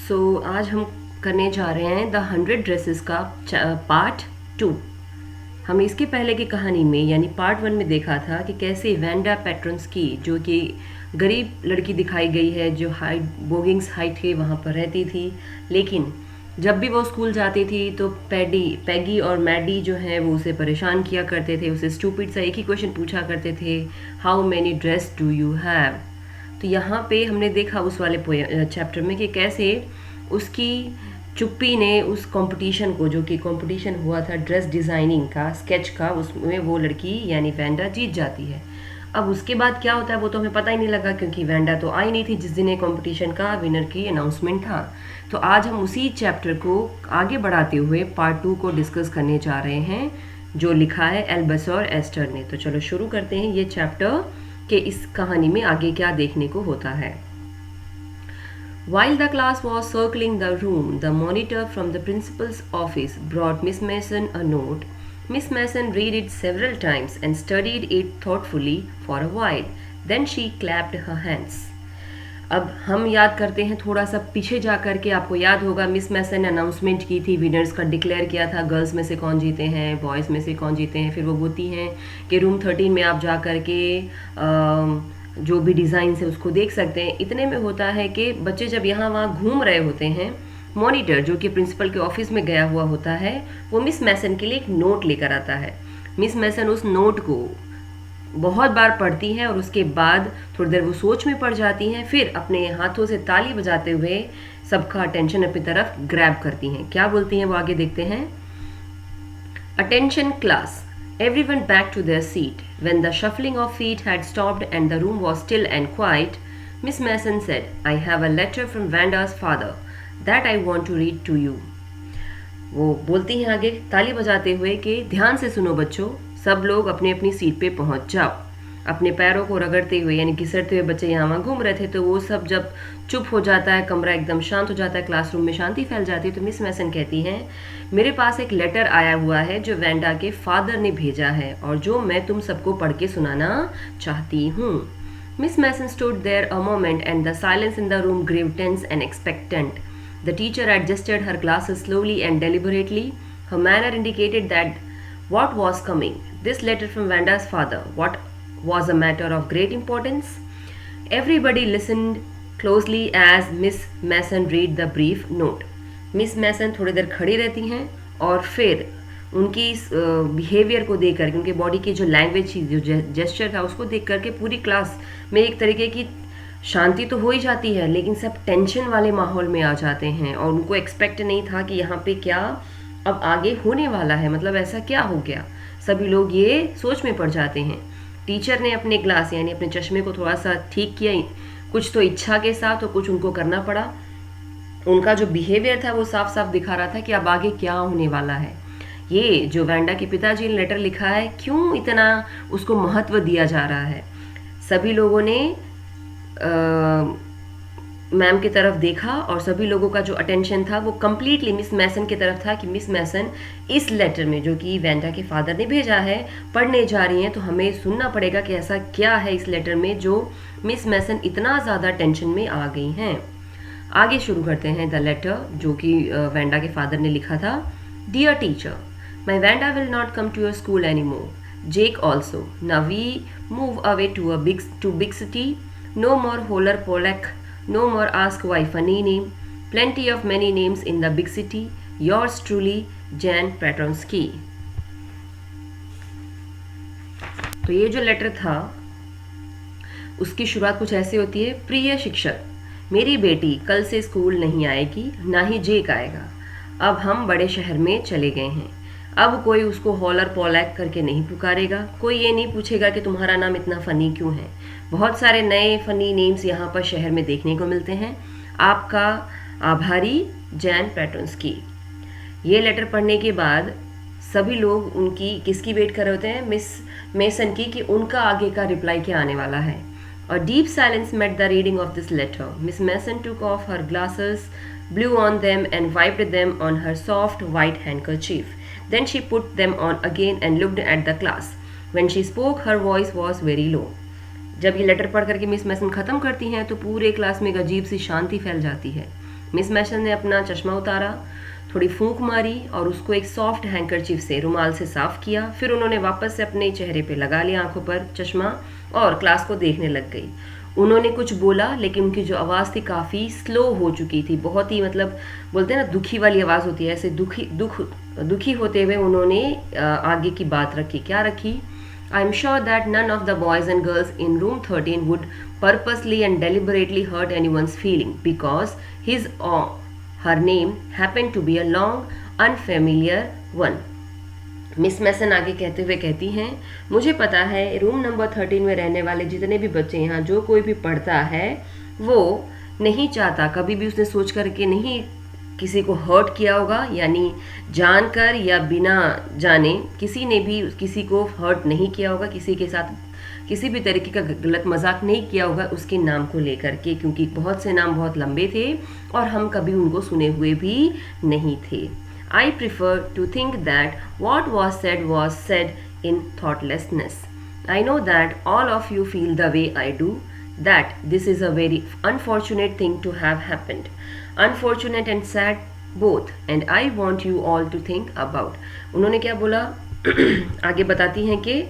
आज हम करने जा रहे हैं द 100 ड्रेसेस का पार्ट 2। हमने इसके पहले की कहानी में यानी पार्ट 1 में देखा था कि कैसे वैंडा पेट्रोन्स्की, जो कि गरीब लड़की दिखाई गई है, जो बोगिंग्स हाइट के वहाँ पर रहती थी, लेकिन जब भी वो स्कूल जाती थी तो पैगी और मैडी जो है वो उसे परेशान किया करते थे, उसे स्टूपिड सा एक ही क्वेश्चन पूछा करते थे, how many dress do you have. तो यहाँ पे हमने देखा उस वाले चैप्टर में कि कैसे उसकी चुप्पी ने उस कंपटीशन को, जो कि कंपटीशन हुआ था ड्रेस डिज़ाइनिंग का, स्केच का, उसमें वो लड़की यानी वैंडा जीत जाती है। अब उसके बाद क्या होता है वो तो हमें पता ही नहीं लगा, क्योंकि वैंडा तो आई नहीं थी जिस दिन कंपटीशन का विनर की अनाउंसमेंट था। तो आज हम उसी चैप्टर को आगे बढ़ाते हुए पार्ट 2 को डिस्कस करने जा रहे हैं, जो लिखा है एल्बसोर एस्टर ने। तो चलो शुरू करते हैं ये चैप्टर कि इस कहानी में आगे क्या देखने को होता है। While the class was circling the room, the monitor from the principal's office brought Miss Mason a note. Miss Mason read it several times and studied it thoughtfully for a while. Then she clapped her hands. अब हम याद करते हैं थोड़ा सा पीछे जा कर के। आपको याद होगा मिस मैसन ने अनाउंसमेंट की थी, विनर्स का डिक्लेयर किया था, गर्ल्स में से कौन जीते हैं, बॉयज़ में से कौन जीते हैं। फिर वो बोलती हैं कि रूम 13 में आप जा कर के जो भी डिज़ाइन है उसको देख सकते हैं। इतने में होता है कि बच्चे जब यहाँ वहाँ घूम रहे होते हैं, मॉनिटर जो कि प्रिंसिपल के ऑफिस में गया हुआ होता है, वो मिस मैसन के लिए एक नोट लेकर आता है। मिस मैसन उस नोट को बहुत बार पढ़ती हैं और उसके बाद थोड़ी देर वो सोच में पड़ जाती हैं, फिर अपने हाथों से ताली बजाते हुए सबका अटेंशन अपनी तरफ ग्रैब करती हैं। क्या बोलती हैं वो आगे देखते हैं। Attention class, everyone back to their seat. When the shuffling of feet had stopped and the room was still and quiet, Miss Mason said, I have a letter from Vanda's father that I want to read to you. वो बोलती हैं आगे ताली बजाते हुए कि ध्यान से सुनो बच्चों, सब लोग अपनी अपनी सीट पे पहुंच जाओ। अपने पैरों को रगड़ते हुए यानी घिसटते हुए बच्चे यहाँ वहाँ घूम रहे थे, तो वो सब जब चुप हो जाता है, कमरा एकदम शांत हो जाता है, क्लासरूम में शांति फैल जाती है, तो मिस मैसन कहती हैं, मेरे पास एक लेटर आया हुआ है जो वैंडा के फादर ने भेजा है और जो मैं तुम सबको पढ़ के सुनाना चाहती हूँ। Miss Mason stood there a moment and the silence in the room grew tense and expectant. The teacher adjusted her glasses slowly and deliberately. Her manner indicated that what was coming. This letter from Vanda's father. What was a matter of great importance. Everybody listened closely as Miss Mason read the brief note. Miss Mason थोड़ी देर खड़ी रहती हैं और फिर उनकी behaviour को देख करके, उनके बॉडी की जो लैंग्वेज थी, जो जेस्चर था, उसको देख करके पूरी क्लास में एक तरीके की शांति तो हो ही जाती है, लेकिन सब टेंशन वाले माहौल में आ जाते हैं और उनको एक्सपेक्ट नहीं था कि यहाँ पे क्या अब आगे होने वाला है, मतलब ऐसा क्या हो गया। सभी लोग ये सोच में पड़ जाते हैं। टीचर ने अपने ग्लास यानी अपने चश्मे को थोड़ा सा ठीक किया, कुछ तो इच्छा के साथ और कुछ उनको करना पड़ा। उनका जो बिहेवियर था वो साफ साफ दिखा रहा था कि अब आगे क्या होने वाला है। ये जो वैंडा के पिताजी ने लेटर लिखा है, क्यों इतना उसको महत्व दिया जा रहा है। सभी लोगों ने मैम की तरफ देखा और सभी लोगों का जो अटेंशन था वो कम्प्लीटली मिस मैसन की तरफ था कि मिस मैसन इस लेटर में, जो कि वैंडा के फादर ने भेजा है, पढ़ने जा रही हैं, तो हमें सुनना पड़ेगा कि ऐसा क्या है इस लेटर में जो मिस मैसन इतना ज़्यादा टेंशन में आ गई हैं। आगे शुरू करते हैं द लेटर, जो कि वैंडा के फादर ने लिखा था। Dear teacher, my Wanda will not come to your school any more, Jake also, now we move away to big city. No more holler polak, no more ask why funny name, plenty of many names in the big city. Yours truly, Jan Petronsky. तो ये जो letter था उसकी शुरुआत कुछ ऐसे होती है। प्रिय शिक्षक, मेरी बेटी कल से स्कूल नहीं आएगी, ना ही जेक आएगा। अब हम बड़े शहर में चले गए हैं। अब कोई उसको हॉलर पॉलैक करके नहीं पुकारेगा, कोई ये नहीं पूछेगा कि तुम्हारा नाम इतना फ़नी क्यों है। बहुत सारे नए फ़नी नेम्स यहाँ पर शहर में देखने को मिलते हैं। आपका आभारी, जैन पेट्रोन्स्की। ये लेटर पढ़ने के बाद सभी लोग उनकी किसकी वेट कर रहे होते हैं, मिस मेसन की, कि उनका आगे का रिप्लाई क्या आने वाला है। और deep silence met the reading of this letter. Miss Mason took off her glasses, blew on them and wiped them on her soft white handkerchief. Then she put them on again and looked at the class. When she spoke, her voice was very low. जब ये letter पढ़ करके miss मैसन ख़त्म करती हैं तो पूरे class में एक अजीब सी शांति फैल जाती है। मिस मैसन ने अपना चश्मा उतारा, थोड़ी फूंक मारी और उसको एक सॉफ्ट हैंकरचीफ से रुमाल से साफ किया। फिर उन्होंने वापस से अपने चेहरे पे लगा लिया आंखों पर चश्मा और क्लास को देखने लग गई। उन्होंने कुछ बोला लेकिन उनकी जो आवाज़ थी काफ़ी स्लो हो चुकी थी, बहुत ही मतलब बोलते हैं ना दुखी वाली आवाज़ होती है, ऐसे दुखी होते हुए उन्होंने आगे की बात रखी। क्या रखी? I am sure that none of the boys and girls in room 13 would purposely and deliberately hurt anyone's feeling because his or her name happened to be a long, unfamiliar one. Miss Mason आगे कहते हुए कहती हैं, मुझे पता है room number 13 में रहने वाले जितने भी बच्चे यहाँ जो कोई भी पढ़ता है वो नहीं चाहता, कभी भी उसने सोच करके नहीं किसी को हर्ट किया होगा, यानी जानकर या बिना जाने किसी ने भी किसी को हर्ट नहीं किया होगा, किसी के साथ किसी भी तरीके का गलत मजाक नहीं किया होगा उसके नाम को लेकर के, क्योंकि बहुत से नाम बहुत लंबे थे और हम कभी उनको सुने हुए भी नहीं थे। I prefer to think that what was said in thoughtlessness. I know that all of you feel the way I do, that this is a very unfortunate thing to have happened. Unfortunate and sad both, and I want you all to think about. उन्होंने क्या बोला? आगे बताती हैं कि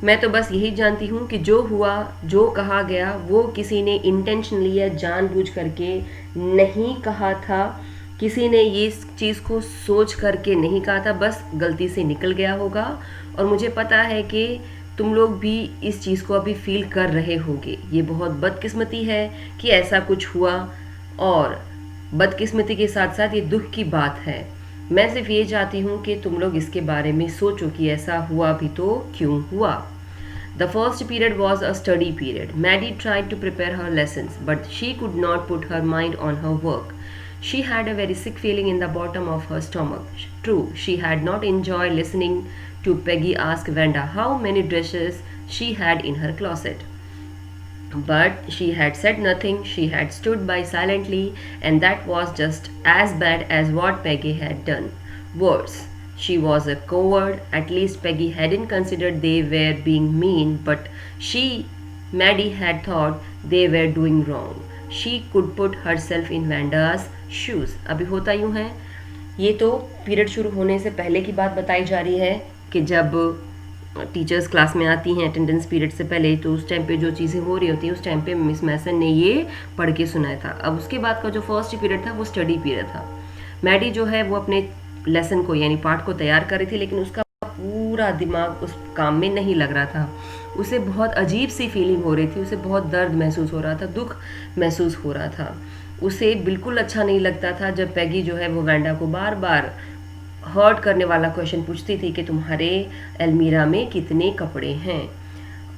मैं तो बस यही जानती हूँ कि जो हुआ जो कहा गया वो किसी ने इंटेंशनली या जानबूझ करके नहीं कहा था, किसी ने ये चीज़ को सोच करके नहीं कहा था, बस गलती से निकल गया होगा। और मुझे पता है कि तुम लोग भी इस चीज़ को अभी फील कर रहे होंगे। ये बहुत बदकिस्मती है कि ऐसा कुछ हुआ और बदकिस्मती के साथ साथ ये दुख की बात है। मैं सिर्फ ये चाहती हूँ कि तुम लोग इसके बारे में सोचो कि ऐसा हुआ भी तो क्यों हुआ। The first period was a study period. Maddie tried to prepare her lessons, but she could not put her mind on her work. She had a very sick feeling in the bottom of her stomach. True, she had not enjoyed listening to Peggy ask Wanda how many dresses she had in her closet. But she had said nothing, she had stood by silently, and that was just as bad as what Peggy had done. Worse, she was a coward. At least Peggy hadn't considered they were being mean, but Maddie had thought they were doing wrong. She could put herself in Vanda's shoes. अभी होता यूँ है, ये तो period शुरू होने से पहले की बात बताई जा रही है कि जब टीचर्स क्लास में आती हैं अटेंडेंस पीरियड से पहले, तो उस टाइम पे जो चीज़ें हो रही होती हैं उस टाइम पे मिस मैसन ने ये पढ़ के सुनाया था। अब उसके बाद का जो फर्स्ट पीरियड था वो स्टडी पीरियड था। मैडी जो है वो अपने लेसन को यानी पाठ को तैयार कर रही थी, लेकिन उसका पूरा दिमाग उस काम में नहीं लग रहा था। उसे बहुत अजीब सी फीलिंग हो रही थी, उसे बहुत दर्द महसूस हो रहा था, दुख महसूस हो रहा था। उसे बिल्कुल अच्छा नहीं लगता था जब पैगी जो है वो वैंडा को बार बार हर्ट करने वाला क्वेश्चन पूछती थी कि तुम्हारे अलमीरा में कितने कपड़े हैं,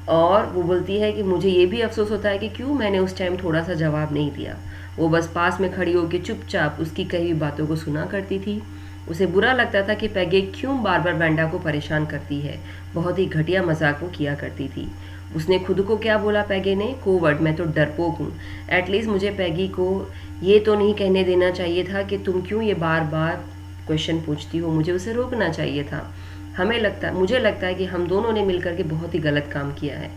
और वो बोलती है कि मुझे ये भी अफसोस होता है कि क्यों मैंने उस टाइम थोड़ा सा जवाब नहीं दिया। वो बस पास में खड़ी होकर चुपचाप उसकी कही हुई बातों को सुना करती थी। उसे बुरा लगता था कि पैगे क्यों बार बार वैंडा को परेशान करती है, बहुत ही घटिया मजाक वो किया करती थी। उसने खुद को क्या बोला पैगे ने? कोवर्ड, मैं तो डरपोक हूँ। एटलीस्ट मुझे पैगी को ये तो नहीं कहने देना चाहिए था कि तुम क्यों ये बार बार क्वेश्चन पूछती हो, मुझे उसे रोकना चाहिए था। मुझे लगता है कि हम दोनों ने मिलकर के बहुत ही गलत काम किया है।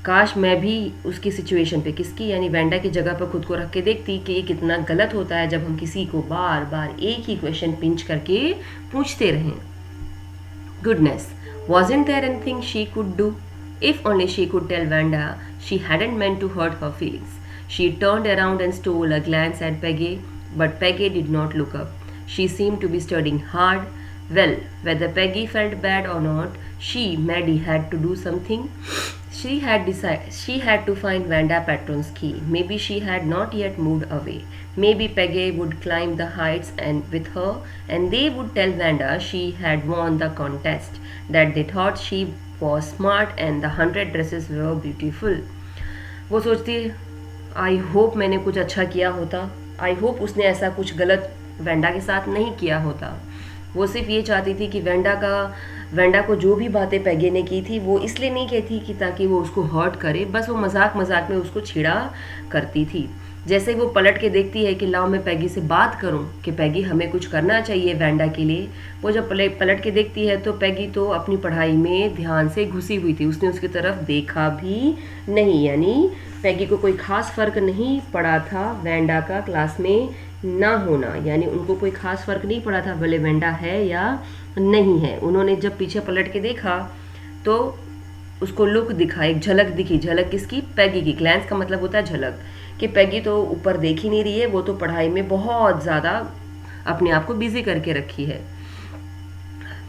काश मैं भी उसकी सिचुएशन पे, किसकी यानी वैंडा की जगह पर खुद को रख के देखती कि ये कितना गलत होता है जब हम किसी को बार बार एक ही क्वेश्चन पिंच करके पूछते रहें। Goodness, wasn't there anything she could do? If only she could tell Wanda she hadn't meant to hurt her feelings. She turned around and stole a glance at Peggy, but Peggy did not look up. She seemed to be studying hard. Well, whether Peggy felt bad or not, Maddie, had to do something. She had to find Wanda Patron's key. Maybe she had not yet moved away. Maybe Peggy would climb the heights and with her, and they would tell Wanda she had won the contest, that they thought she was smart and the 100 dresses were beautiful. वो सोचती, I hope मैंने कुछ अच्छा किया होता, I hope उसने ऐसा कुछ गलत वेंडा के साथ नहीं किया होता। वो सिर्फ ये चाहती थी कि वेंडा को जो भी बातें पैगे ने की थी वो इसलिए नहीं कहती कि ताकि वो उसको हर्ट करे, बस वो मजाक में उसको छेड़ा करती थी। जैसे वो पलट के देखती है कि लाओ मैं पैगी से बात करूं कि पैगी हमें कुछ करना चाहिए वैंडा के लिए, वो जब पलट के देखती है तो पैगी तो अपनी पढ़ाई में ध्यान से घुसी हुई थी, उसने उसकी तरफ देखा भी नहीं। यानी पैगी को कोई खास फर्क नहीं पड़ा था वैंडा का क्लास में ना होना, यानी उनको कोई खास फर्क नहीं पड़ा था भले वैंडा है या नहीं है। उन्होंने जब पीछे पलट के देखा तो उसको लुक दिखा, एक झलक दिखी। झलक किसकी? पैगी की। ग्लैंस का मतलब होता है झलक, कि पैगी तो ऊपर देख ही नहीं रही है, वो तो पढ़ाई में बहुत ज़्यादा अपने आप को बिजी करके रखी है।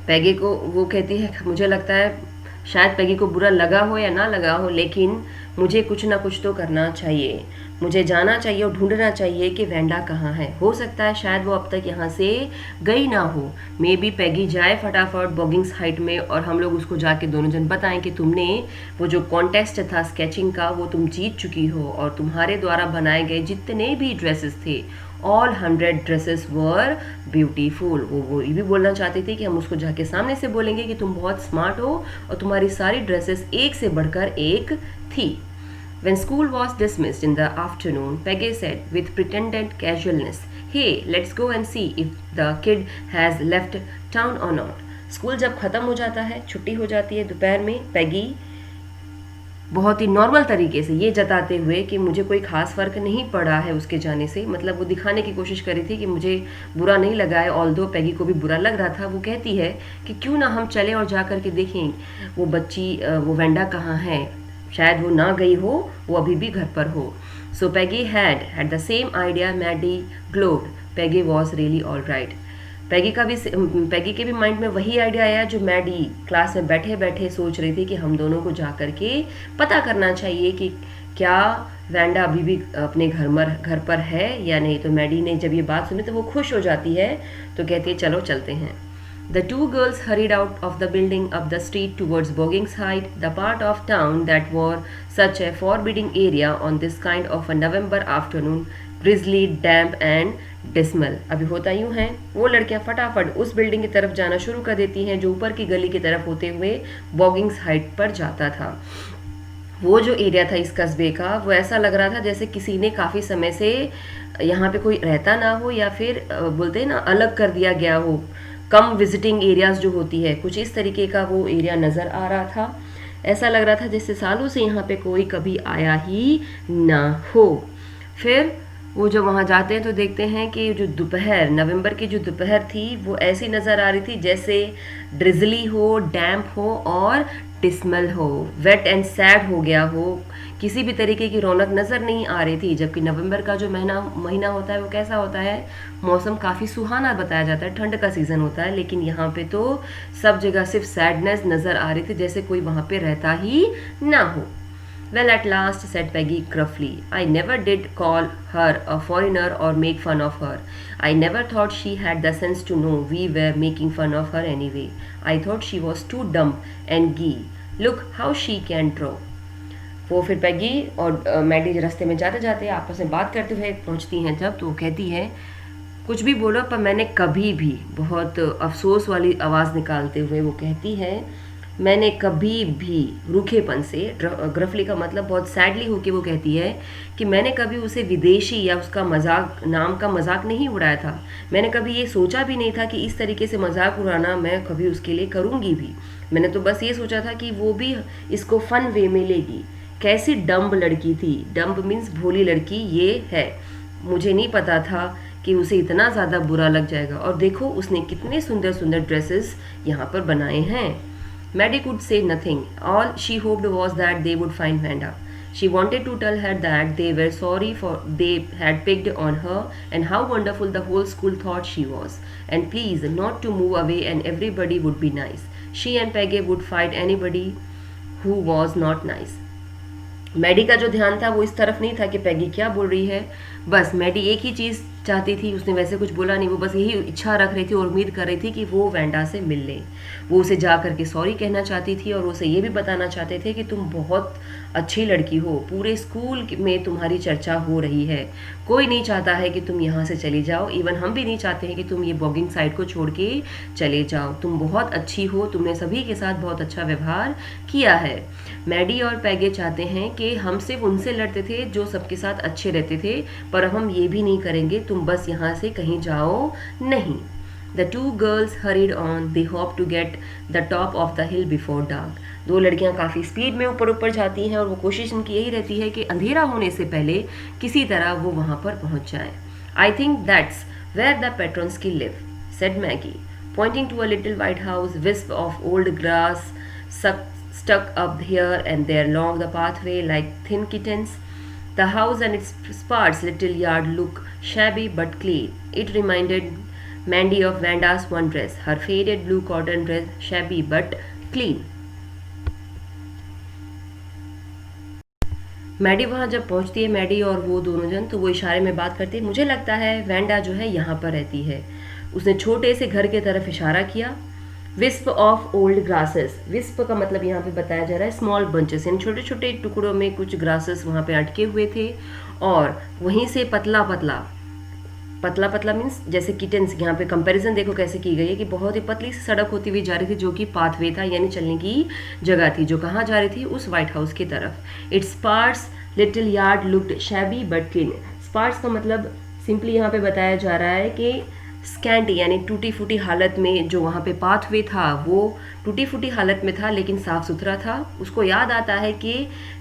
पैगी को वो कहती है मुझे लगता है शायद पैगी को बुरा लगा हो या ना लगा हो, लेकिन मुझे कुछ ना कुछ तो करना चाहिए, मुझे जाना चाहिए और ढूंढना चाहिए कि वैंडा कहाँ है। हो सकता है शायद वो अब तक यहाँ से गई ना हो। मे बी पैगी जाए फटाफट बॉगिंग्स हाइट में और हम लोग उसको जाके दोनों जन बताएं कि तुमने वो जो कॉन्टेस्ट था स्केचिंग का वो तुम जीत चुकी हो और तुम्हारे द्वारा बनाए गए जितने भी ड्रेसेस थे ऑल 100 ड्रेसेस वर ब्यूटीफुल। वो ये भी बोलना चाहती थी कि हम उसको जाके सामने से बोलेंगे कि तुम बहुत स्मार्ट हो और तुम्हारी सारी ड्रेसेस एक से बढ़कर एक थी। When school was dismissed in the afternoon, Peggy said with pretended casualness, "Hey, let's go and see if the kid has left town or not." School जब खत्म हो जाता है, छुट्टी हो जाती है दोपहर में, पैगी बहुत ही नॉर्मल तरीके से ये जताते हुए कि मुझे कोई खास फर्क नहीं पड़ा है उसके जाने से, मतलब वो दिखाने की कोशिश करी थी कि मुझे बुरा नहीं लगा है, ऑल्दो पैगी को भी बुरा लग रहा था। वो कहती है कि क्यों ना हम चले और जा कर के देखें वो बच्ची, वो वैंडा कहाँ है, शायद वो ना गई हो, वो अभी भी घर पर हो। So Peggy had the same idea Maddie glowed, Peggy was really all right. Peggy के भी माइंड में वही आइडिया आया जो मैडी क्लास में बैठे बैठे सोच रही थी कि हम दोनों को जा कर के पता करना चाहिए कि क्या वैंडा अभी भी अपने घर पर है या नहीं। तो मैडी ने जब ये बात सुनी तो वो खुश हो जाती है, तो कहती है चलो चलते हैं। The two girls hurried out of the building up the street towards Boggings Height, the part of town that wore such a forbidding area on this kind of a November afternoon, drizzly, damp and dismal. अभी होता यूं है, वो लड़कियां फटाफट उस building की तरफ जाना शुरू कर देती हैं जो ऊपर की गली की तरफ होते हुए बॉगिंग्स हाइट पर जाता था। वो जो एरिया था इस कस्बे का, वो ऐसा लग रहा था जैसे किसी ने काफ़ी समय से यहाँ पे कोई रहता ना हो, या फिर बोलते हैं ना अलग कर दिया गया हो, कम विजिटिंग एरियाज जो होती है, कुछ इस तरीके का वो एरिया नज़र आ रहा था। ऐसा लग रहा था जैसे सालों से यहाँ पे कोई कभी आया ही ना हो। फिर वो जब वहाँ जाते हैं तो देखते हैं कि जो दोपहर, नवंबर की जो दोपहर थी वो ऐसी नज़र आ रही थी जैसे ड्रिजली हो, डैम्प हो और डिस्मल हो, वेट एंड सैड हो गया हो, किसी भी तरीके की रौनक नज़र नहीं आ रही थी। जबकि नवंबर का जो महीना होता है वो कैसा होता है, मौसम काफ़ी सुहाना बताया जाता है, ठंड का सीज़न होता है, लेकिन यहाँ पे तो सब जगह सिर्फ सैडनेस नज़र आ रही थी, जैसे कोई वहाँ पे रहता ही ना हो। Well, at last, said Peggy gruffly, I never did call her a foreigner or make fun of her. I never thought she had the sense to know we were making fun of her anyway. I thought she was too dumb and gay. Look how she can draw. वो फिर पैगी और Maddie रास्ते में जाते जाते आपस में बात करते हुए पहुंचती हैं जब, तो वो कहती है कुछ भी बोलो पर मैंने कभी भी, बहुत अफसोस वाली आवाज़ निकालते हुए वो कहती है, मैंने कभी भी रूखेपन से, ग्रफली का मतलब बहुत सैडली होके वो कहती है कि मैंने कभी उसे विदेशी या उसका मजाक, नाम का मजाक नहीं उड़ाया था। मैंने कभी ये सोचा भी नहीं था कि इस तरीके से मजाक उड़ाना मैं कभी उसके लिए करूँगी भी। मैंने तो बस ये सोचा था कि वो भी इसको फन वे में लेगी। कैसी डम्ब लड़की थी, डम्ब मीन्स भोली लड़की ये है। मुझे नहीं पता था कि उसे इतना ज़्यादा बुरा लग जाएगा। और देखो उसने कितने सुंदर सुंदर ड्रेसेस यहाँ पर बनाए हैं। Maddie could say nothing. All she hoped was that they would find Vanda. She wanted to tell her that they were sorry for they had picked on her and how wonderful the whole school thought she was. And please not to move away and everybody would be nice. She and Peggy would fight anybody who was not nice. Maddie का जो ध्यान था वो इस तरफ नहीं था कि पैगी क्या बोल रही है, बस मैडी एक ही चीज़ चाहती थी, उसने वैसे कुछ बोला नहीं, वो बस यही इच्छा रख रही थी और उम्मीद कर रही थी कि वो वेंडा से मिल ले। वो उसे जा करके सॉरी कहना चाहती थी और उसे ये भी बताना चाहते थे कि तुम बहुत अच्छी लड़की हो, पूरे स्कूल में तुम्हारी चर्चा हो रही है, कोई नहीं चाहता है कि तुम यहाँ से चली जाओ, इवन हम भी नहीं चाहते हैं कि तुम ये बॉगिंग साइड को छोड़ के चले जाओ, तुम बहुत अच्छी हो, तुमने सभी के साथ बहुत अच्छा व्यवहार किया है। मैडी और पैगे चाहते हैं कि हम सिर्फ उनसे लड़ते थे जो सबके साथ अच्छे रहते थे, पर हम ये भी नहीं करेंगे, तुम बस यहाँ से कहीं जाओ नहीं। The two girls hurried on. They hoped to get the top of the hill before dark. दो लड़कियां काफ़ी स्पीड में ऊपर ऊपर जाती हैं और वो कोशिश उनकी यही रहती है कि अंधेरा होने से पहले किसी तरह वो वहाँ पर पहुँच जाएं। I think that's where the Petronsky live, said Maggie, pointing to a little white house, wisp of old grass stuck up here and there along the pathway like thin kittens. The house and its sparse little yard look shabby but clean. It reminded Mandy of Vanda's one dress, her faded blue cotton dress, shabby but clean. Maddie वहाँ जब पहुँचती है, Maddie और वो दोनों जन, तो वो इशारे में बात करती है, मुझे लगता है वैंडा जो है यहाँ पर रहती है। उसने छोटे से घर के तरफ इशारा किया। Wisp of old grasses, wisp का मतलब यहाँ पे बताया जा रहा है स्मॉल बंचेस, यानी छोटे छोटे टुकड़ों में कुछ ग्रासेस वहाँ पे अटके हुए थे, और वहीं से पतला पतला, पतला पतला मीन्स जैसे किटन्स, यहाँ पे कंपैरिजन देखो कैसे की गई है कि बहुत ही पतली सी सड़क होती हुई जा रही थी, जो कि पाथवे था यानी चलने की जगह थी, जो कहाँ जा रही थी, उस व्हाइट हाउस की तरफ। Its sparse little yard looked shabby but clean. Sparse का मतलब सिंपली यहाँ पे बताया जा रहा है कि स्कैंटी यानी टूटी फूटी हालत में, जो वहाँ पे पाथवे था वो टूटी फूटी हालत में था लेकिन साफ सुथरा था। उसको याद आता है कि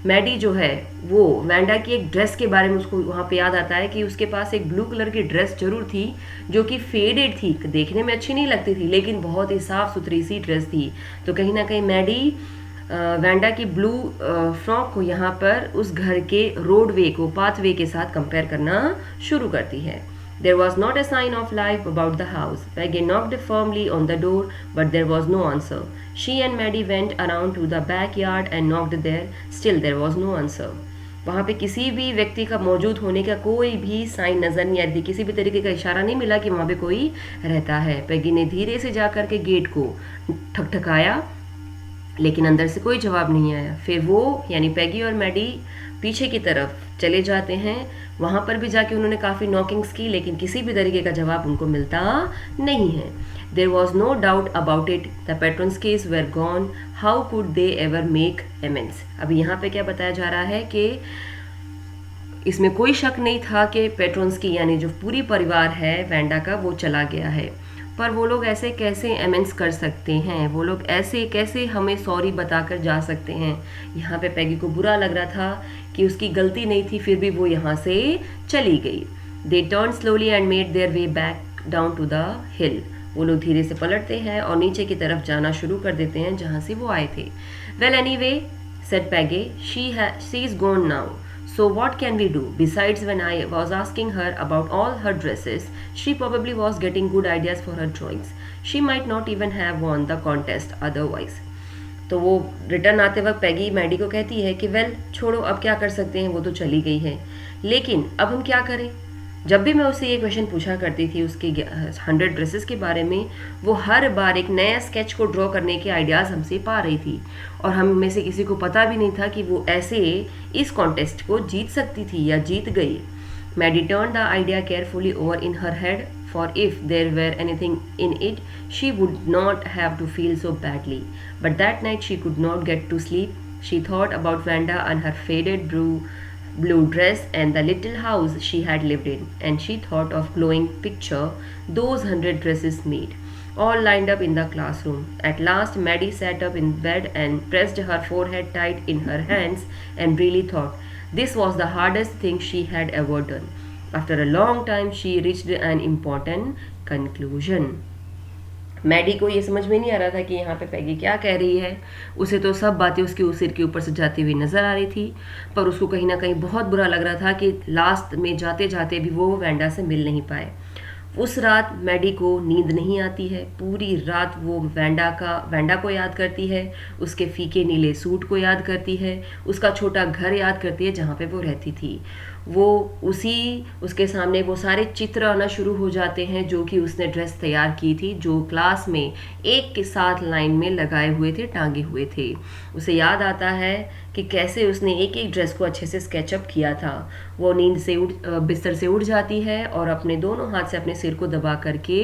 मैडी जो है वो वैंडा की एक ड्रेस के बारे में उसको वहाँ पे याद आता है कि उसके पास एक ब्लू कलर की ड्रेस जरूर थी, जो कि फेडेड थी, देखने में अच्छी नहीं लगती थी लेकिन बहुत ही साफ सुथरी सी ड्रेस थी। तो कहीं ना कहीं मैडी वैंडा की ब्लू फ्रॉक को यहाँ पर उस घर के रोडवे को पाथवे के साथ कंपेयर करना शुरू करती है। There was not a sign of life about the house. Peggy knocked firmly on the door, but there was no answer. She and Maddie went around to the backyard and knocked there. Still there was no answer. वहाँ पे किसी भी व्यक्ति का मौजूद होने का कोई भी साइन नज़र नहीं आ रही थी, किसी भी तरीके का इशारा नहीं मिला कि वहाँ पे कोई रहता है। पैगी ने धीरे से जा कर के गेट को ठकठकाया, लेकिन अंदर से कोई जवाब नहीं आया। फिर वो यानी पैगी और मैडी पीछे की तरफ चले जाते हैं। वहाँ पर भी जाके उन्होंने काफ़ी नॉकिंग्स की, लेकिन किसी भी तरीके का जवाब उनको मिलता नहीं है। There was no doubt about it, the Petronskis were gone, how could they ever make amends. अभी यहाँ पे क्या बताया जा रहा है कि इसमें कोई शक नहीं था कि पेट्रोन्स्की यानी जो पूरी परिवार है वैंडा का वो चला गया है, पर वो लोग ऐसे कैसे एमेंड्स कर सकते हैं, वो लोग ऐसे कैसे हमें सॉरी बताकर जा सकते हैं। यहाँ पे पैगी को बुरा लग रहा था कि उसकी गलती नहीं थी, फिर भी वो यहाँ से चली गई। They turn slowly and made their way back down to the hill. वो लोग धीरे से पलटते हैं और नीचे की तरफ जाना शुरू कर देते हैं जहाँ से वो आए थे। Well anyway said Peggy, she is gone now, so what can we do? Besides, when I was asking her about all her dresses, she probably was getting good ideas for her drawings. She might not even have won the contest otherwise. तो वो return आते वक्त पैगी Maddie को कहती है कि well छोड़ो, अब क्या कर सकते हैं, वो तो चली गई है, लेकिन अब हम क्या करें। जब भी मैं उससे ये क्वेश्चन पूछा करती थी उसके 100 ड्रेसेस के बारे में, वो हर बार एक नया स्केच को ड्रॉ करने के आइडियाज़ हमसे पा रही थी, और हम में से किसी को पता भी नहीं था कि वो ऐसे इस कॉन्टेस्ट को जीत सकती थी या जीत गई। Maddie turn the idea carefully over in her head, for if there were anything in it, she would not have to feel so badly. But that night she could not get to sleep. She thought about Vanda and her faded blue dress and the little house she had lived in, and she thought of glowing picture those 100 dresses made, all lined up in the classroom. At last Maddie sat up in bed and pressed her forehead tight in her hands and really thought this was the hardest thing she had ever done. After a long time she reached an important conclusion. Maddie को ये समझ में नहीं आ रहा था कि यहाँ पे पैगी क्या कह रही है। उसे तो सब बातें उसके सिर के ऊपर से जाती हुई नजर आ रही थी, पर उसको कहीं ना कहीं बहुत बुरा लग रहा था कि लास्ट में जाते जाते भी वो वैंडा से मिल नहीं पाए। उस रात मैडी को नींद नहीं आती है, पूरी रात वो वैंडा को याद करती है, उसके फीके नीले सूट को याद करती है, उसका छोटा घर याद करती है जहाँ पे वो रहती थी। वो उसके सामने वो सारे चित्र आना शुरू हो जाते हैं जो कि उसने ड्रेस तैयार की थी, जो क्लास में एक के साथ लाइन में लगाए हुए थे, टांगे हुए थे। उसे याद आता है कि कैसे उसने एक एक ड्रेस को अच्छे से स्केचअप किया था। वो नींद से बिस्तर से उठ जाती है और अपने दोनों हाथ से अपने सिर को दबा करके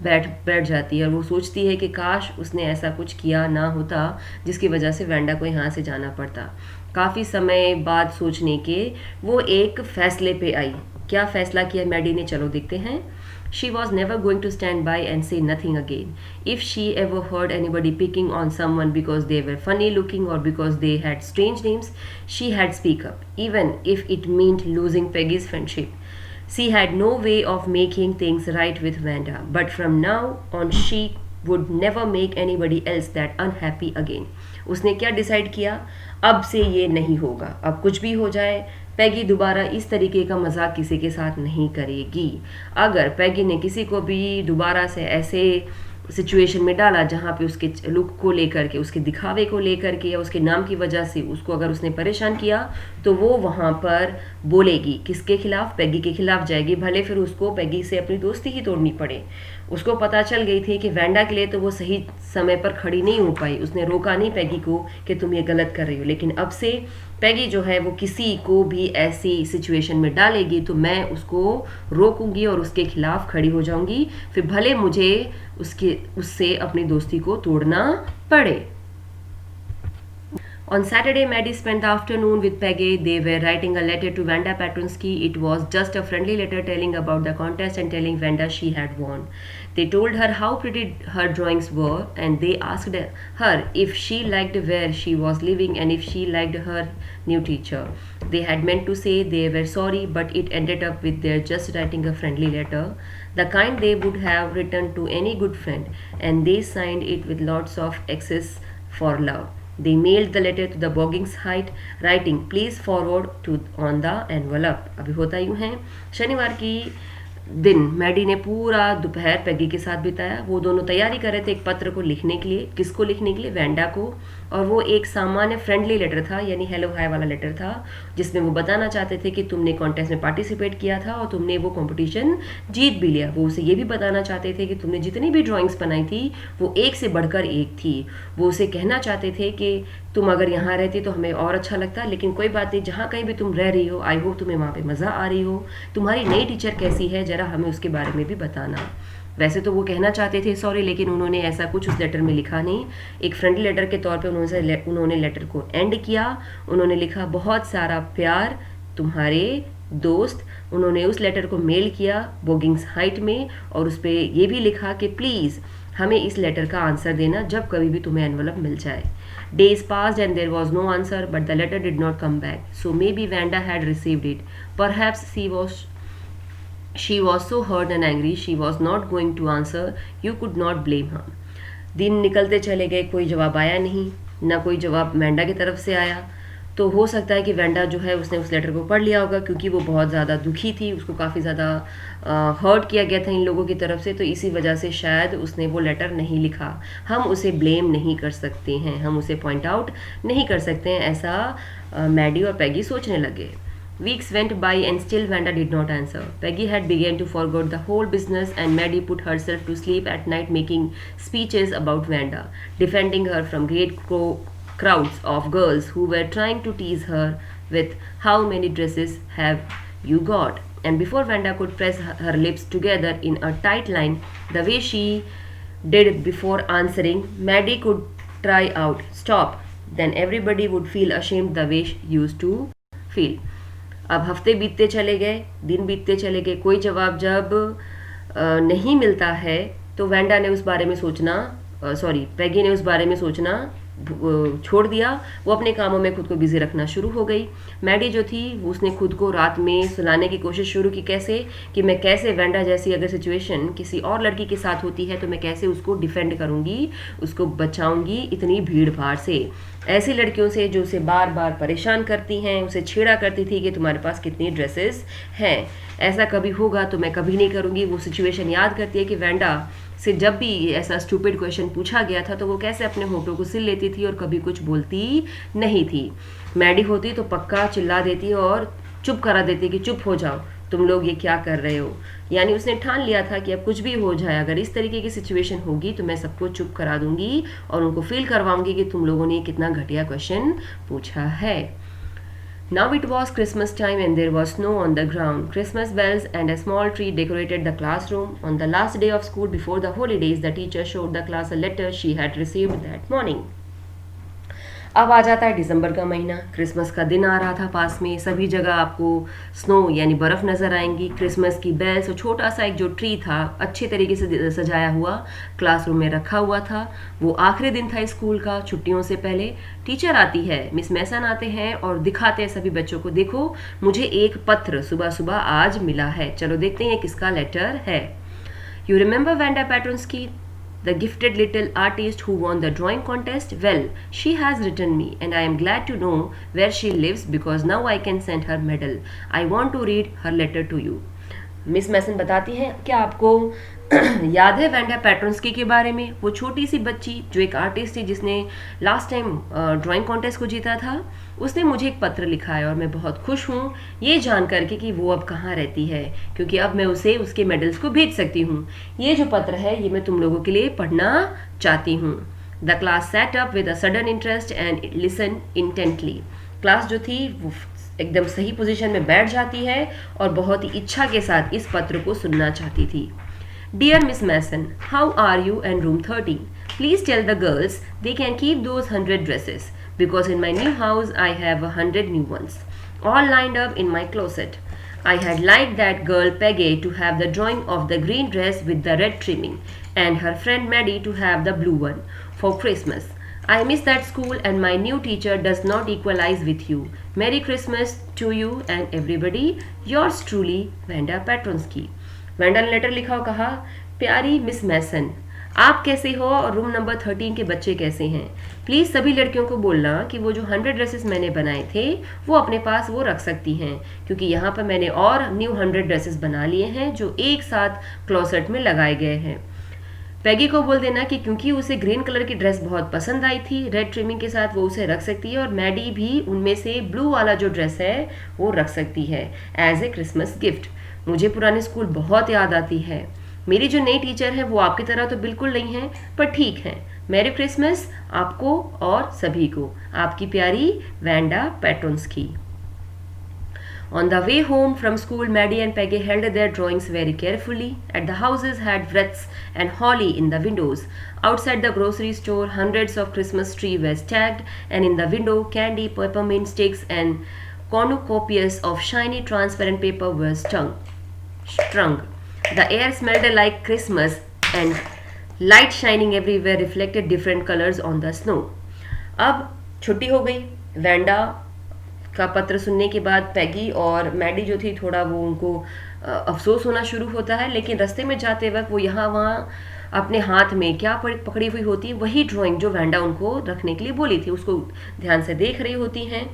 बैठ जाती है, और वो सोचती है कि काश उसने ऐसा कुछ किया ना होता जिसकी वजह से वेंडा को यहाँ से जाना पड़ता। काफ़ी समय बाद सोचने के वो एक फैसले पे आई। क्या फैसला किया मैडी ने, चलो देखते हैं। She was never going to stand by and say nothing again. If she ever heard anybody picking on someone because they were funny looking or because they had strange names, she had speak up, even if it meant losing Peggy's friendship. She had no way of making things right with Vanda, but from now on she would never make anybody else that unhappy again. उसने क्या decide किया, अब से ये नहीं होगा, अब कुछ भी हो जाए पैगी दोबारा इस तरीके का मजाक किसी के साथ नहीं करेगी। अगर पैगी ने किसी को भी दोबारा से ऐसे सिचुएशन में डाला जहाँ पे उसके लुक को लेकर के, उसके दिखावे को लेकर के या उसके नाम की वजह से उसको अगर उसने परेशान किया, तो वो वहाँ पर बोलेगी, किसके खिलाफ, पैगी के खिलाफ जाएगी, भले फिर उसको पैगी से अपनी दोस्ती ही तोड़नी पड़े। उसको पता चल गई थी कि वेंडा के लिए तो वो सही समय पर खड़ी नहीं हो पाई, उसने रोका नहीं पैगी को कि तुम ये गलत कर रही हो, लेकिन अब से पैगी जो है वो किसी को भी ऐसी सिचुएशन में डालेगी तो मैं उसको रोकूंगी और उसके खिलाफ खड़ी हो जाऊंगी, फिर भले मुझे उससे अपनी दोस्ती को तोड़ना पड़े। On Saturday, Maddie spent the afternoon with Peggy. They were writing a letter to Vanda Patronsky. It was just a friendly letter telling about the contest and telling Vanda she had won. They told her how pretty her drawings were, and they asked her if she liked where she was living and if she liked her new teacher. They had meant to say they were sorry, but it ended up with their just writing a friendly letter, the kind they would have written to any good friend, and they signed it with lots of X's for love. They mailed the letter to the Boggings Height, writing, "Please forward to on the envelope." अभी होता यूँ है, शनिवार की दिन Maddie ने पूरा दोपहर पैगी के साथ बिताया। वो दोनों तैयारी कर रहे थे एक पत्र को लिखने के लिए। किसको लिखने के लिए? वेंडा को। और वो एक सामान्य फ्रेंडली लेटर था, यानी हेलो हाय वाला लेटर था, जिसमें वो बताना चाहते थे कि तुमने कॉन्टेस्ट में पार्टिसिपेट किया था और तुमने वो कंपटीशन जीत भी लिया। वो उसे ये भी बताना चाहते थे कि तुमने जितनी भी ड्राइंग्स बनाई थी वो एक से बढ़कर एक थी। वो उसे कहना चाहते थे कि तुम अगर यहाँ रहती तो हमें और अच्छा लगता, लेकिन कोई बात नहीं, जहाँ कहीं भी तुम रह रही हो आई होप तुम्हें वहाँ पे मज़ा आ रही हो। तुम्हारी नई टीचर कैसी है, ज़रा हमें उसके बारे में भी बताना। वैसे तो वो कहना चाहते थे सॉरी, लेकिन उन्होंने ऐसा कुछ उस लेटर में लिखा नहीं। एक फ्रेंडली लेटर के तौर पे उन्होंने लेटर को एंड किया। उन्होंने लिखा, बहुत सारा प्यार तुम्हारे दोस्त। उन्होंने उस लेटर को मेल किया बोगिंग्स हाइट में, और उस पर ये भी लिखा कि प्लीज़ हमें इस लेटर का आंसर देना जब कभी भी तुम्हें एनवलप मिल जाए। Days passed and there was no answer, but the letter did not come back. So maybe Vanda had received it. Perhaps she was so hurt and angry she was not going to answer. You could not blame her. दिन निकलते चले गए, कोई जवाब आया नहीं, ना कोई जवाब वेंडा की तरफ से आया। तो हो सकता है कि वेंडा जो है उसने उस लेटर को पढ़ लिया होगा, क्योंकि वो बहुत ज़्यादा दुखी थी, उसको काफ़ी ज़्यादा हर्ट किया गया था इन लोगों की तरफ से, तो इसी वजह से शायद उसने वो लेटर नहीं लिखा। हम उसे ब्लेम नहीं कर सकते हैं, हम उसे पॉइंट आउट नहीं कर सकते हैं, ऐसा मैडी और पैगी सोचने लगे। Weeks went by and still Vanda did not answer. Peggy had begun to forget the whole business, and Maddie put herself to sleep at night making speeches about Vanda, defending her from great crowds of girls who were trying to tease her with how many dresses have you got. And before Vanda could press her lips together in a tight line the way she did before answering, Maddie could try out, "Stop." Then everybody would feel ashamed the way she used to feel. अब हफ्ते बीतते चले गए, दिन बीतते चले गए, कोई जवाब जब नहीं मिलता है तो वेंडा ने उस बारे में सोचना पैगी ने उस बारे में सोचना छोड़ दिया। वो अपने कामों में खुद को बिजी रखना शुरू हो गई। मैडी जो थी उसने खुद को रात में सुलाने की कोशिश शुरू की, कैसे कि मैं कैसे वेंडा जैसी अगर सिचुएशन किसी और लड़की के साथ होती है तो मैं कैसे उसको डिफेंड करूंगी, उसको बचाऊंगी इतनी भीड़ भाड़ से, ऐसी लड़कियों से जो उसे बार बार परेशान करती हैं। उसे छेड़ा करती थी कि तुम्हारे पास कितनी ड्रेसेस हैं, ऐसा कभी होगा तो मैं कभी नहीं करूँगी। वो सिचुएशन याद करती है कि वेंडा से जब भी ऐसा स्टूपिड क्वेश्चन पूछा गया था तो वो कैसे अपने होठों को सिल लेती थी और कभी कुछ बोलती नहीं थी। मैडी होती तो पक्का चिल्ला देती और चुप करा देते कि चुप हो जाओ, तुम लोग ये क्या कर रहे हो। यानी उसने ठान लिया था कि अब कुछ भी हो जाए, अगर इस तरीके की सिचुएशन होगी तो मैं सबको चुप करा दूंगी और उनको फील करवाऊंगी कि तुम लोगों ने कितना घटिया क्वेश्चन पूछा है। Now it was Christmas time and there was snow on the ground. Christmas bells and a small tree decorated the classroom. On the last day of school before the holidays, the teacher showed the class a letter she had received that morning. अब आ जाता है दिसंबर का महीना, Christmas का दिन आ रहा था पास में, सभी जगह आपको स्नो यानी बर्फ़ नज़र आएंगी। क्रिसमस की बेल्स और छोटा सा एक जो ट्री था अच्छे तरीके से सजाया हुआ क्लासरूम में रखा हुआ था। वो आखिरी दिन था स्कूल का, छुट्टियों से पहले। टीचर आती है, मिस मैसन आते हैं और दिखाते हैं सभी बच्चों को, देखो मुझे एक पत्र सुबह सुबह आज मिला है। चलो देखते हैं किसका लेटर है। You remember Wanda Petronski, the gifted little artist who won the drawing contest? Well, she has written me and I am glad to know where she lives because now I can send her medal. I want to read her letter to you. Miss Mason बताती हैं, क्या आपको याद है Wanda Petronski के बारे में? वो छोटी सी बच्ची जो एक आर्टिस्ट थी जिसने लास्ट टाइम ड्राइंग कॉन्टेस्ट को जीता था, उसने मुझे एक पत्र लिखा है और मैं बहुत खुश हूँ ये जान करके कि वो अब कहाँ रहती है, क्योंकि अब मैं उसे उसके मेडल्स को भेज सकती हूँ। ये जो पत्र है ये मैं तुम लोगों के लिए पढ़ना चाहती हूँ। The class set up with a sudden interest and listen intently. Class जो थी वो एकदम सही पोजीशन में बैठ जाती है और बहुत ही इच्छा के साथ इस पत्र को सुनना चाहती थी। Dear Miss Mason, how are you and room 13? Please tell the girls they can keep those 100 dresses because in my new house I have 100 new ones, all lined up in my closet. I had liked that girl Peggy to have the drawing of the green dress with the red trimming and her friend Maddie to have the blue one for Christmas. I miss that school and my new teacher does not equalize with you. Merry Christmas to you and everybody. Yours truly, Vanda Petronsky. Wanda ने letter लिखा और कहा, प्यारी miss मैसन, आप कैसे हो और room number 13 के बच्चे कैसे हैं? प्लीज़ सभी लड़कियों को बोलना कि वो जो 100 ड्रेसेस मैंने बनाए थे वो अपने पास वो रख सकती हैं, क्योंकि यहाँ पर मैंने और न्यू 100 ड्रेसेस बना लिए हैं जो एक साथ क्लोसेट में लगाए गए हैं। पैगी को बोल देना कि क्योंकि उसे ग्रीन कलर की ड्रेस बहुत पसंद आई थी रेड ट्रिमिंग के साथ, वो उसे रख सकती है और मैडी भी उनमें से ब्लू वाला जो ड्रेस है वो रख सकती है एज ए क्रिसमस गिफ्ट। मुझे पुराने स्कूल बहुत याद आती है। मेरी जो नई टीचर है वो आपकी तरह तो बिल्कुल नहीं है, पर ठीक है। मैरी क्रिसमस आपको और सभी को, आपकी प्यारी Wanda Petronski. On the way home from school, Maddie and Peggy held their drawings very carefully. At the houses had wreaths and holly in the windows. Outside the grocery store, hundreds of Christmas trees were stacked, and in the window, candy, peppermint sticks, and cornucopias of shiny transparent paper were strung. The air smelled like Christmas and light shining everywhere reflected different colors on the snow. अब छुट्टी हो गई। Wanda का पत्र सुनने के बाद पैगी और मैडी जो थी थोड़ा वो उनको अफसोस होना शुरू होता है, लेकिन रास्ते में जाते वक्त वो यहाँ वहाँ अपने हाथ में क्या पकड़ी हुई होती है, वही ड्राइंग जो वेंडा उनको रखने के लिए बोली थी उसको ध्यान से देख रही होती हैं।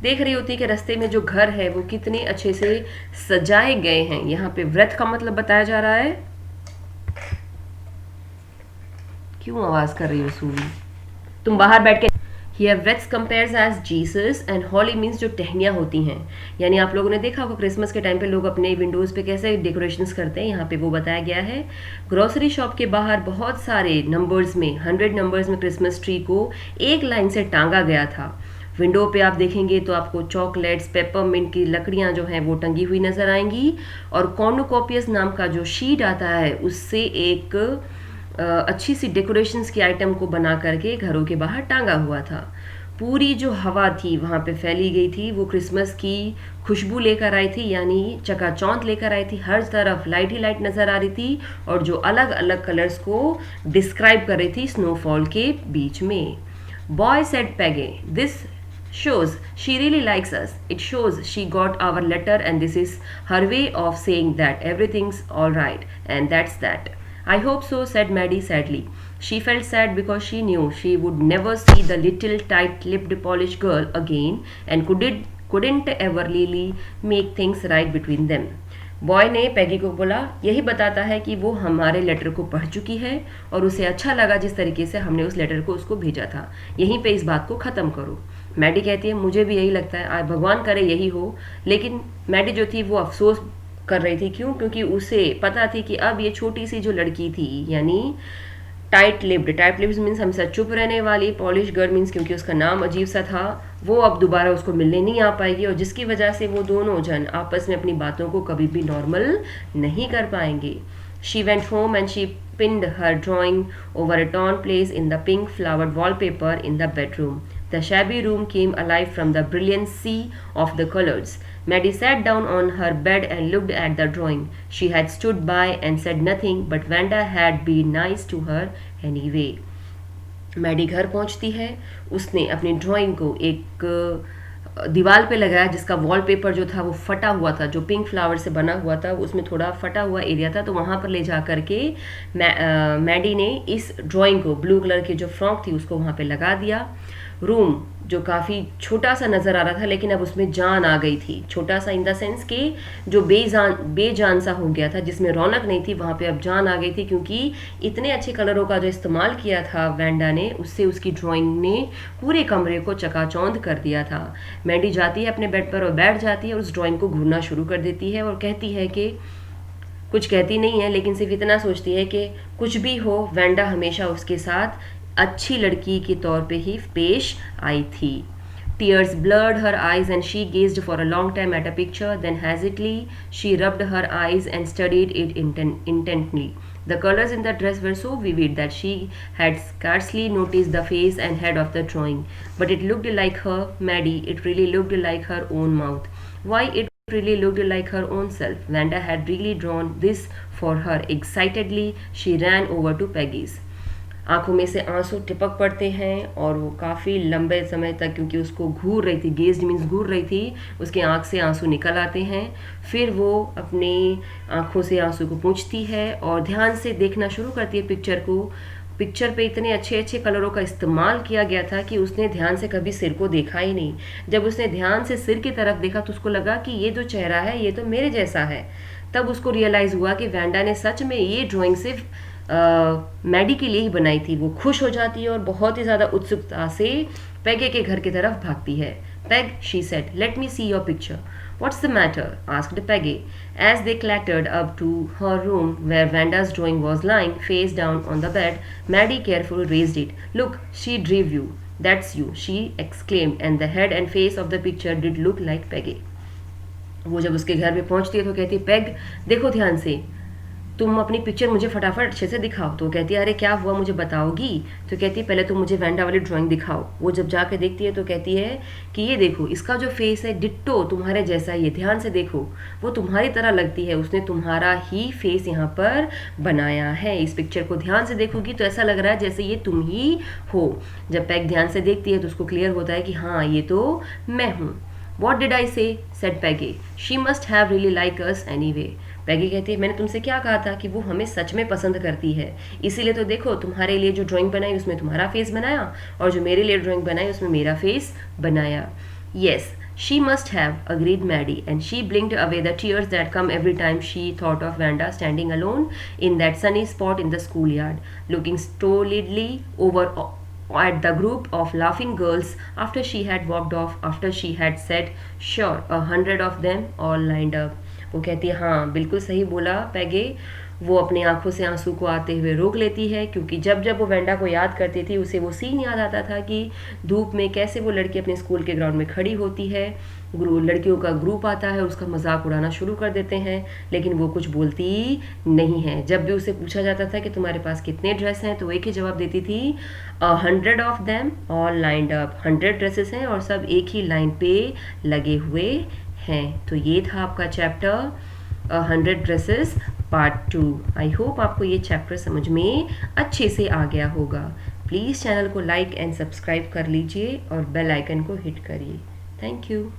देख रही होती है कि रास्ते में जो घर है वो कितने अच्छे से सजाए गए हैं। यहाँ पे व्रत का मतलब बताया जा रहा है। क्यों आवाज कर रही हो सूरी, तुम बाहर बैठ के। Here wreaths compares as Jesus and holly means जो टहनियाँ होती हैं, यानी आप लोगों ने देखा होगा क्रिसमस के टाइम पे लोग अपने विंडोज़ पे कैसे डेकोरेशंस करते हैं, यहाँ पे वो बताया गया है। ग्रोसरी शॉप के बाहर बहुत सारे नंबर्स में 100 नंबर्स में क्रिसमस ट्री को एक लाइन से टांगा गया था। विंडो पे आप देखेंगे तो आपको चॉकलेट्स, पेपरमिंट की लकड़ियाँ जो हैं वो टंगी हुई नज़र आएंगी और कॉर्नुकोपियस नाम का जो शीट आता है उससे एक अच्छी सी डेकोरेशंस की आइटम को बना करके घरों के बाहर टांगा हुआ था। पूरी जो हवा थी वहाँ पे फैली गई थी वो क्रिसमस की खुशबू लेकर आई थी, यानी चकाचौंध लेकर आई थी। हर तरफ लाइट ही लाइट नज़र आ रही थी और जो अलग अलग कलर्स को डिस्क्राइब कर रही थी स्नोफॉल के बीच में। Boy said Peggy, this shows she really likes us. It shows she got our letter and this is her way of saying that everything's all right, and that's that. I hope so, said Maddie sadly. She felt sad because she knew she would never see the little tight-lipped Polish girl again and couldn't ever really make things right between them. Boy ने पैगी को बोला, यही बताता है कि वो हमारे letter को पढ़ चुकी है और उसे अच्छा लगा जिस तरीके से हमने उस लेटर को उसको भेजा था। यहीं पे इस बात को ख़त्म करो। मैडी कहती है मुझे भी यही लगता है, भगवान करे यही हो। लेकिन मैडी जो थी वो अफसोस कर रही थी, क्यों? क्योंकि उसे पता थी कि अब ये छोटी सी जो लड़की थी, यानी टाइट लिप्स मीन्स हमेशा चुप रहने वाली, पॉलिश गर्ल मीन्स क्योंकि उसका नाम अजीब सा था, वो अब दोबारा उसको मिलने नहीं आ पाएगी, और जिसकी वजह से वो दोनों जन आपस में अपनी बातों को कभी भी नॉर्मल नहीं कर पाएंगे। She went home and she pinned her drawing over a torn place in the pink flowered wallpaper in the bedroom. The shabby room came alive from the brilliancy of the colors. Maddie sat down on her bed and looked at the drawing. She had stood by and said nothing, but Vanda had been nice to her anyway. Maddie घर पहुंचती है, उसने अपनी drawing को एक दीवार पे लगाया जिसका वॉलपेपर जो था वो फटा हुआ था, जो पिंक फ्लावर से बना हुआ था, उसमें थोड़ा फटा हुआ एरिया था, तो वहाँ पर ले जा करके मैडी ने इस ड्राइंग को, ब्लू कलर की जो फ्रॉक थी उसको वहाँ पे लगा दिया। रूम जो काफ़ी छोटा सा नज़र आ रहा था, लेकिन अब उसमें जान आ गई थी। छोटा सा इन द सेंस कि जो बेजान सा हो गया था, जिसमें रौनक नहीं थी, वहाँ पे अब जान आ गई थी, क्योंकि इतने अच्छे कलरों का जो इस्तेमाल किया था वैंडा ने, उससे उसकी ड्राइंग ने पूरे कमरे को चकाचौंध कर दिया था। मैडी जाती है अपने बेड पर और बैठ जाती है और उस ड्राइंग को घूरना शुरू कर देती है और कहती है कि कुछ कहती नहीं है, लेकिन सिर्फ इतना सोचती है कि कुछ भी हो, वैंडा हमेशा उसके साथ अच्छी लड़की के तौर पे ही पेश आई थी। Tears blurred her eyes and she gazed for a long time at a picture. Then hesitantly she rubbed her eyes and studied it intently. The colors in the dress were so vivid that she had scarcely noticed the face and head of the drawing. But it looked like her, Maddie. It really looked like her own mouth. Why, it really looked like her own self. Vanda had really drawn this for her. Excitedly, she ran over to Peggy's. आंखों में से आंसू टिपक पड़ते हैं और वो काफ़ी लंबे समय तक, क्योंकि उसको घूर रही थी, गेज्ड मीन्स घूर रही थी, उसके आंख से आंसू निकल आते हैं। फिर वो अपनी आंखों से आंसू को पोंछती है और ध्यान से देखना शुरू करती है पिक्चर को। पिक्चर पे इतने अच्छे अच्छे कलरों का इस्तेमाल किया गया था कि उसने ध्यान से कभी सिर को देखा ही नहीं। जब उसने ध्यान से सिर की तरफ देखा तो उसको लगा कि ये जो चेहरा है ये तो मेरे जैसा है। तब उसको रियलाइज़ हुआ कि वैंडा ने सच में ये ड्राइंग सिर्फ मैडी के लिए ही बनाई थी। वो खुश हो जाती है और बहुत ही ज़्यादा उत्सुकता से पेगे के घर की तरफ भागती है। Peg, she said, let me see your picture. What's the matter? asked Peggy. As they clattered up to her room where Vanda's drawing was lying face down on the bed, Maddie carefully raised it. Look, she drew you. That's you, she exclaimed, and the head and face of the picture did look like Peggy. वो जब उसके घर में पहुंचती है तो कहती है, पेग देखो ध्यान से, तुम अपनी पिक्चर मुझे फटाफट अच्छे से दिखाओ। तो कहती है, अरे क्या हुआ, मुझे बताओगी? तो कहती है, पहले तुम मुझे वैंडा वाली ड्राइंग दिखाओ। वो जब जाके देखती है तो कहती है कि ये देखो, इसका जो फेस है डिट्टो तुम्हारे जैसा ही है, ध्यान से देखो, वो तुम्हारी तरह लगती है, उसने तुम्हारा ही फेस यहाँ पर बनाया है। इस पिक्चर को ध्यान से देखोगी तो ऐसा लग रहा है जैसे ये तुम ही हो। जब पैग ध्यान से देखती है तो उसको क्लियर होता है कि हाँ, ये तो मैं हूँ। What did I say? said Peggy. She must have really liked us anyway. पैगी कहती है, मैंने तुमसे क्या कहा था कि वो हमें सच में पसंद करती है, इसीलिए तो देखो तुम्हारे लिए जो ड्राइंग बनाई उसमें तुम्हारा फेस बनाया और जो मेरे लिए ड्राइंग बनाई उसमें मेरा फेस बनाया। Yes, she must have, agreed Maddie, and she blinked away the tears that come every time she thought of Vanda standing alone in that sunny spot in the schoolyard, looking stolidly over at the group of laughing girls after she had walked off, after she had said, sure, 100 of them all lined up. वो कहती है, हाँ बिल्कुल सही बोला पैगे। वो अपनी आंखों से आंसू को आते हुए रोक लेती है, क्योंकि जब जब वो वेंडा को याद करती थी उसे वो सीन याद आता था कि धूप में कैसे वो लड़की अपने स्कूल के ग्राउंड में खड़ी होती है, लड़कियों का ग्रुप आता है, उसका मजाक उड़ाना शुरू कर देते हैं, लेकिन वो कुछ बोलती नहीं है। जब भी उसे पूछा जाता था कि तुम्हारे पास कितने ड्रेस हैं तो एक ही जवाब देती थी, 100 of them all lined up. 100 dresses हैं और सब एक ही लाइन पे लगे हुए हैं। तो ये था आपका chapter 100 dresses part 2। I hope आपको ये चैप्टर समझ में अच्छे से आ गया होगा। प्लीज़ चैनल को लाइक एंड सब्सक्राइब कर लीजिए और बेल आइकन को हिट करिए। Thank you.